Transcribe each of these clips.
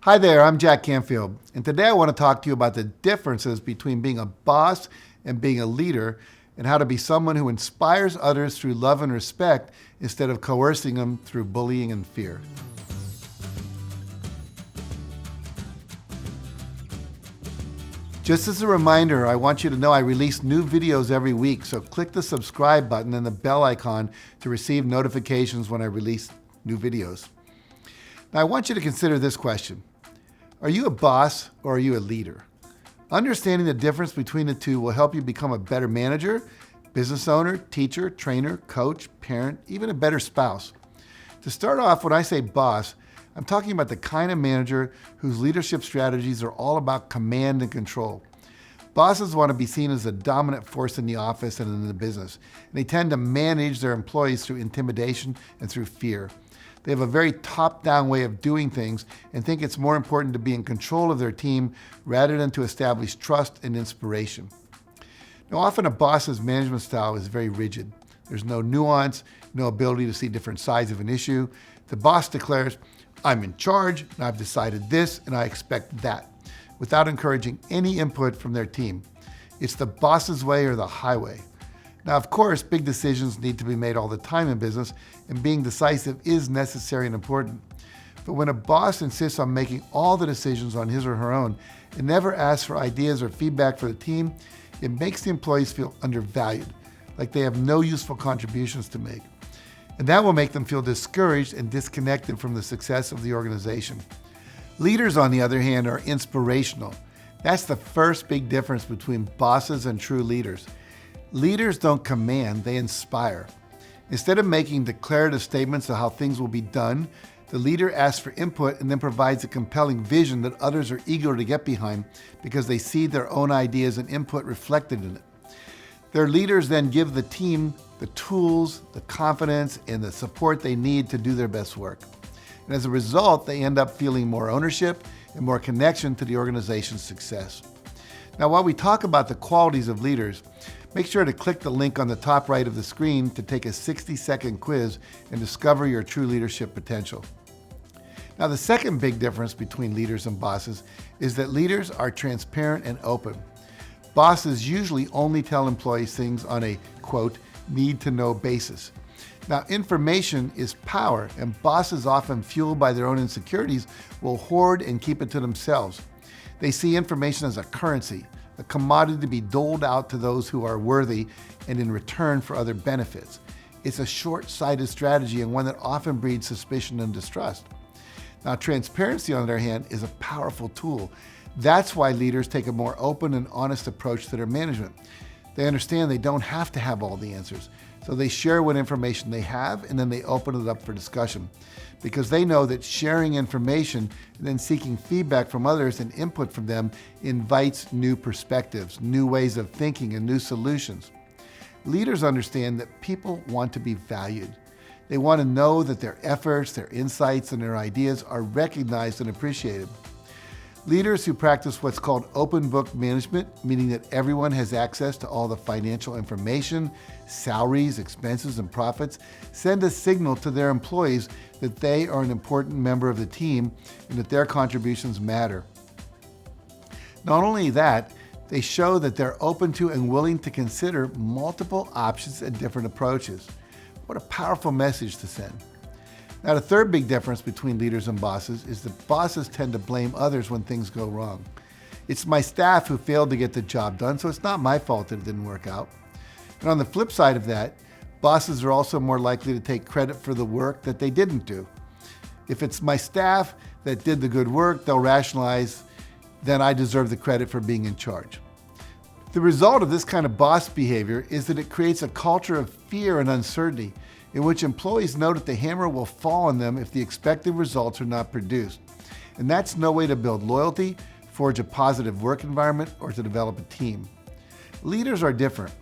Hi there, I'm Jack Canfield, and today I want to talk to you about the differences between being a boss and being a leader, and how to be someone who inspires others through love and respect instead of coercing them through bullying and fear. Just as a reminder, I want you to know I release new videos every week, so click the subscribe button and the bell icon to receive notifications when I release new videos. Now I want you to consider this question. Are you a boss or are you a leader? Understanding the difference between the two will help you become a better manager, business owner, teacher, trainer, coach, parent, even a better spouse. To start off, when I say boss, I'm talking about the kind of manager whose leadership strategies are all about command and control. Bosses want to be seen as a dominant force in the office and in the business, and they tend to manage their employees through intimidation and through fear. They have a very top-down way of doing things and think it's more important to be in control of their team rather than to establish trust and inspiration. Now, often a boss's management style is very rigid. There's no nuance, no ability to see different sides of an issue. The boss declares, "I'm in charge, and I've decided this, and I expect that," without encouraging any input from their team. It's the boss's way or the highway. Now, of course, big decisions need to be made all the time in business, and being decisive is necessary and important. But when a boss insists on making all the decisions on his or her own and never asks for ideas or feedback for the team, it makes the employees feel undervalued, like they have no useful contributions to make. And that will make them feel discouraged and disconnected from the success of the organization. Leaders, on the other hand, are inspirational. That's the first big difference between bosses and true leaders. Leaders don't command, they inspire. Instead of making declarative statements of how things will be done, the leader asks for input and then provides a compelling vision that others are eager to get behind because they see their own ideas and input reflected in it. Their leaders then give the team the tools, the confidence, and the support they need to do their best work. And as a result, they end up feeling more ownership and more connection to the organization's success. Now, while we talk about the qualities of leaders, make sure to click the link on the top right of the screen to take a 60-second quiz and discover your true leadership potential. Now, the second big difference between leaders and bosses is that leaders are transparent and open. Bosses usually only tell employees things on a, quote, need-to-know basis. Now, information is power, and bosses, often fueled by their own insecurities, will hoard and keep it to themselves. They see information as a currency, a commodity to be doled out to those who are worthy and in return for other benefits. It's a short-sighted strategy and one that often breeds suspicion and distrust. Now, transparency, on the other hand, is a powerful tool. That's why leaders take a more open and honest approach to their management. They understand they don't have to have all the answers, so they share what information they have and then they open it up for discussion, because they know that sharing information and then seeking feedback from others and input from them invites new perspectives, new ways of thinking, and new solutions. Leaders understand that people want to be valued. They want to know that their efforts, their insights, and their ideas are recognized and appreciated. Leaders who practice what's called open book management, meaning that everyone has access to all the financial information, salaries, expenses, and profits, send a signal to their employees that they are an important member of the team and that their contributions matter. Not only that, they show that they're open to and willing to consider multiple options and different approaches. What a powerful message to send. Now, the third big difference between leaders and bosses is that bosses tend to blame others when things go wrong. It's my staff who failed to get the job done, so it's not my fault that it didn't work out. And on the flip side of that, bosses are also more likely to take credit for the work that they didn't do. If it's my staff that did the good work, they'll rationalize, then I deserve the credit for being in charge. The result of this kind of boss behavior is that it creates a culture of fear and uncertainty, in which employees know that the hammer will fall on them if the expected results are not produced. And that's no way to build loyalty, forge a positive work environment, or to develop a team. Leaders are different.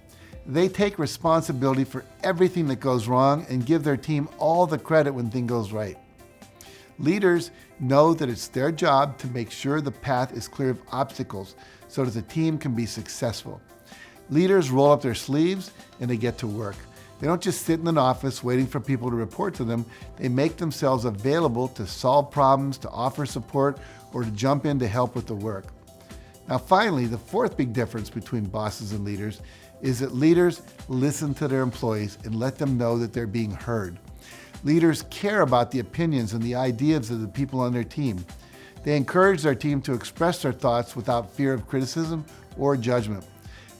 They take responsibility for everything that goes wrong and give their team all the credit when things goes right. Leaders know that it's their job to make sure the path is clear of obstacles so that the team can be successful. Leaders roll up their sleeves and they get to work. They don't just sit in an office waiting for people to report to them. They make themselves available to solve problems, to offer support, or to jump in to help with the work. Now finally, the fourth big difference between bosses and leaders is that leaders listen to their employees and let them know that they're being heard. Leaders care about the opinions and the ideas of the people on their team. They encourage their team to express their thoughts without fear of criticism or judgment.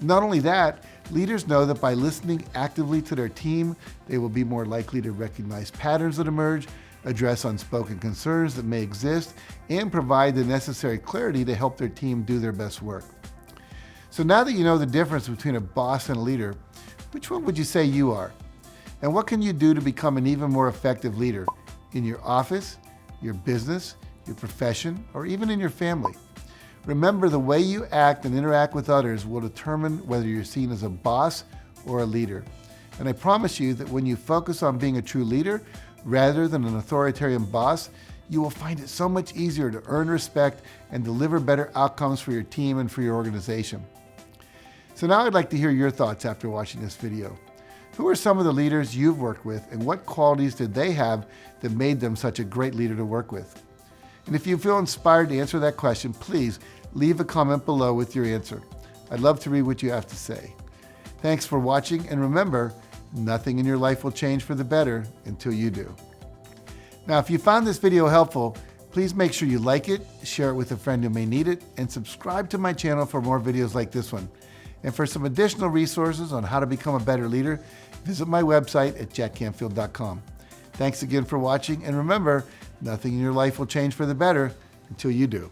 Not only that, leaders know that by listening actively to their team, they will be more likely to recognize patterns that emerge, address unspoken concerns that may exist, and provide the necessary clarity to help their team do their best work. So now that you know the difference between a boss and a leader, which one would you say you are? And what can you do to become an even more effective leader in your office, your business, your profession, or even in your family? Remember, the way you act and interact with others will determine whether you're seen as a boss or a leader. And I promise you that when you focus on being a true leader rather than an authoritarian boss, you will find it so much easier to earn respect and deliver better outcomes for your team and for your organization. So now I'd like to hear your thoughts after watching this video. Who are some of the leaders you've worked with, and what qualities did they have that made them such a great leader to work with? And if you feel inspired to answer that question, please leave a comment below with your answer. I'd love to read what you have to say. Thanks for watching, and remember, nothing in your life will change for the better until you do. Now, if you found this video helpful, please make sure you like it, share it with a friend who may need it, and subscribe to my channel for more videos like this one. And for some additional resources on how to become a better leader, visit my website at JackCanfield.com. Thanks again for watching, and remember, nothing in your life will change for the better until you do.